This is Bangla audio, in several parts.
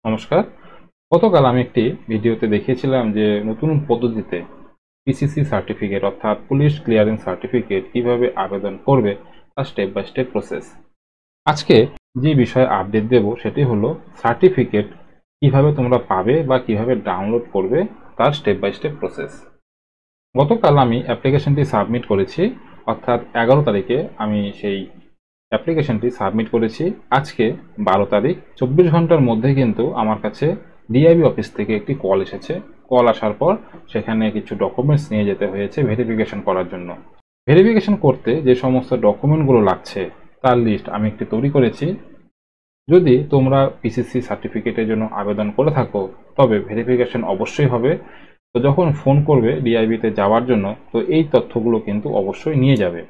নমস্কার। গতকাল আমি একটি ভিডিওতে দেখিয়েছিলাম যে নতুন পদ্ধতিতে পিসিসি সার্টিফিকেট অর্থাৎ পুলিশ ক্লিয়ারেন্স সার্টিফিকেট কিভাবে আবেদন করবে তার স্টেপ বাই স্টেপ প্রসেস। আজকে যে বিষয়ে আপডেট দেব সেটি হলো সার্টিফিকেট কিভাবে তোমরা পাবে বা কিভাবে ডাউনলোড করবে তার স্টেপ বাই স্টেপ প্রসেস। গতকাল আমি অ্যাপ্লিকেশনটি সাবমিট করেছি, অর্থাৎ 11 তারিখে আমি সেই অ্যাপ্লিকেশনটি সাবমিট করেছি। আজকে 12 তারিখ, 24 ঘন্টার মধ্যে কিন্তু আমার কাছে ডিআইবি অফিস থেকে একটি কল এসেছে। কল আসার পর সেখানে কিছু ডকুমেন্টস নিয়ে যেতে হয়েছে ভেরিফিকেশন করার জন্য। ভেরিফিকেশন করতে যে সমস্ত ডকুমেন্টগুলো লাগছে তার লিস্ট আমি একটি তৈরি করেছি। যদি তোমরা পিসিসি সার্টিফিকেটের জন্য আবেদন করে থাকো তবে ভেরিফিকেশন অবশ্যই হবে। তো যখন ফোন করবে ডিআইবিতে যাওয়ার জন্য, তো এই তথ্যগুলো কিন্তু অবশ্যই নিয়ে যাবে।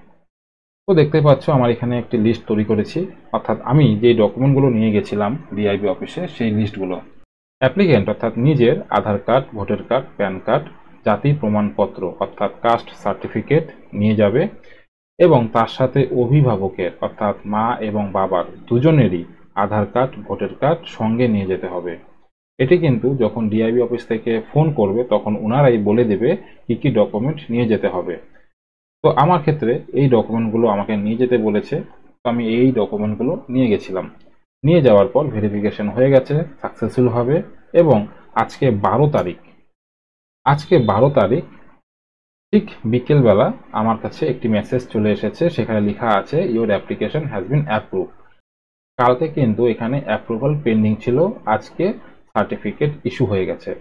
তো দেখতে পাচ্ছ আমার এখানে একটি লিস্ট তৈরি করেছি, অর্থাৎ আমি যে ডকুমেন্টগুলো নিয়ে গেছিলাম ডিআইবি অফিসে সেই লিস্টগুলো। অ্যাপ্লিকেন্ট অর্থাৎ নিজের Aadhaar card, voter card, PAN card, জাতি প্রমাণপত্র অর্থাৎ কাস্ট সার্টিফিকেট নিয়ে যাবে এবং তার সাথে অভিভাবকের অর্থাৎ মা এবং বাবার দুজনেরই আধার কার্ড, ভোটার কার্ড সঙ্গে নিয়ে যেতে হবে। এটি কিন্তু যখন ডিআইবি অফিস থেকে ফোন করবে তখন ওনারাই বলে দেবে কি কি ডকুমেন্ট নিয়ে যেতে হবে। তো আমার ক্ষেত্রে এই ডকুমেন্টগুলো আমাকে নিয়ে যেতে বলেছে, তো আমি এই ডকুমেন্টগুলো নিয়ে গেছিলাম। নিয়ে যাওয়ার পর ভেরিফিকেশন হয়ে গেছে সাকসেসফুল হবে এবং আজকে 12 তারিখ ঠিক বিকেলবেলা আমার কাছে একটি মেসেজ চলে এসেছে, সেখানে লেখা আছে your application has been approve. কালকে কিন্তু এখানে অ্যাপ্রুভাল পেন্ডিং ছিল, আজকে সার্টিফিকেট ইস্যু হয়ে গেছে।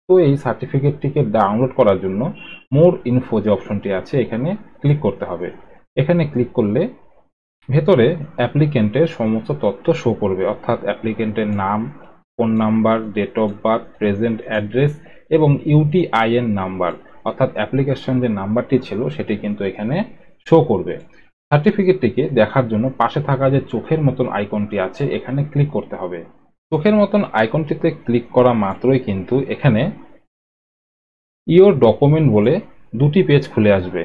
তো এই সার্টিফিকেটটিকে ডাউনলোড করার জন্য মোর ইনফো যে অপশনটি আছে এখানে ক্লিক করতে হবে। এখানে ক্লিক করলে ভেতরে অ্যাপ্লিকেন্টের সমস্ত তথ্য শো করবে, অর্থাৎ অ্যাপ্লিকেন্টের নাম, phone number, date of birth, present address এবং ইউটিআইএন নাম্বার, অর্থাৎ অ্যাপ্লিকেশন যে নাম্বারটি ছিল সেটি কিন্তু এখানে শো করবে। সার্টিফিকেটটিকে দেখার জন্য পাশে থাকা যে চোখের মতন আইকনটি আছে এখানে ক্লিক করতে হবে। চোখের মতন আইকনটিতে ক্লিক করা মাত্রই কিন্তু এখানে ইওর ডকুমেন্ট বলে দুটি পেজ খুলে আসবে।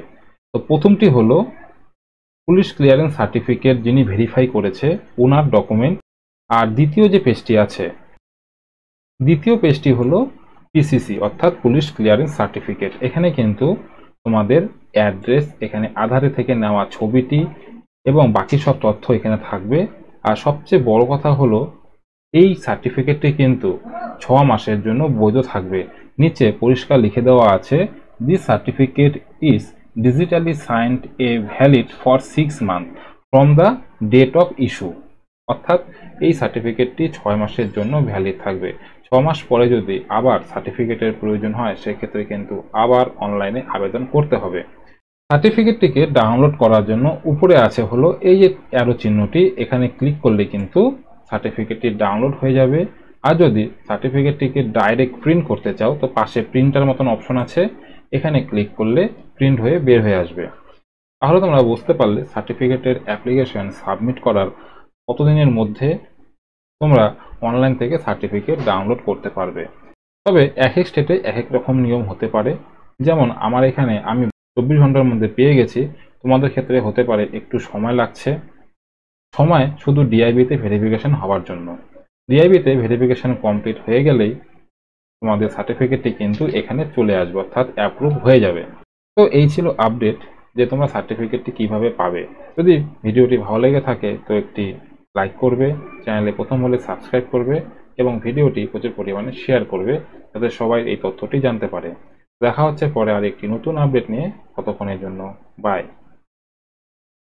তো প্রথমটি হলো পুলিশ ক্লিয়ারেন্স সার্টিফিকেট যিনি ভেরিফাই করেছে ওনার ডকুমেন্ট, আর দ্বিতীয় যে পেজটি আছে, দ্বিতীয় পেজটি হলো পিসিসি অর্থাৎ পুলিশ ক্লিয়ারেন্স সার্টিফিকেট। এখানে কিন্তু তোমাদের অ্যাড্রেস, এখানে আধারে থেকে নেওয়া ছবিটি এবং বাকি সব তথ্য এখানে থাকবে। আর সবচেয়ে বড় কথা হলো এই সার্টিফিকেটটি কিন্তু 6 মাসের জন্য বৈধ থাকবে। নিচে পরিষ্কার লিখে দেওয়া আছে this certificate is digitally signed a valid for 6 month from the date of issue, অর্থাৎ এই সার্টিফিকেটটি 6 মাসের জন্য ভ্যালিড থাকবে। 6 মাস পরে যদি আবার সার্টিফিকেটের প্রয়োজন হয় সেক্ষেত্রে কিন্তু আবার অনলাইনে আবেদন করতে হবে। সার্টিফিকেটটিকে ডাউনলোড করার জন্য উপরে আছে হলো এই যে অ্যারো চিহ্নটি, এখানে ক্লিক করলে কিন্তু সার্টিফিকেটটি ডাউনলোড হয়ে যাবে। আর যদি সার্টিফিকেটটিকে ডাইরেক্ট প্রিন্ট করতে চাও তো পাশে প্রিন্টার মতন অপশন আছে, এখানে ক্লিক করলে প্রিন্ট হয়ে বের হয়ে আসবে। তাহলে তোমরা বুঝতে পারলে সার্টিফিকেটের অ্যাপ্লিকেশন সাবমিট করার কতদিনের মধ্যে তোমরা অনলাইন থেকে সার্টিফিকেট ডাউনলোড করতে পারবে। তবে এক এক স্টেটে এক এক রকম নিয়ম হতে পারে। যেমন আমার এখানে আমি 24 ঘন্টার মধ্যে পেয়ে গেছি, তোমাদের ক্ষেত্রে হতে পারে একটু সময় লাগছে। সময় শুধু ডিআইবিতে ভেরিফিকেশন হওয়ার জন্য। ডিআইবিতে ভেরিফিকেশন কমপ্লিট হয়ে গেলেই তোমাদের সার্টিফিকেটটি কিন্তু এখানে চলে আসবে, অর্থাৎ অ্যাপ্রুভ হয়ে যাবে। তো এই ছিল আপডেট যে তোমরা সার্টিফিকেটটি কিভাবে পাবে। যদি ভিডিওটি ভালো লেগে থাকে তো একটি লাইক করবে, চ্যানেলে প্রথম হলে সাবস্ক্রাইব করবে এবং ভিডিওটি প্রচুর পরিমাণে শেয়ার করবে যাতে সবাই এই তথ্যটি জানতে পারে। দেখা হচ্ছে পরে আর একটি নতুন আপডেট নিয়ে, ততক্ষণের জন্য বাই।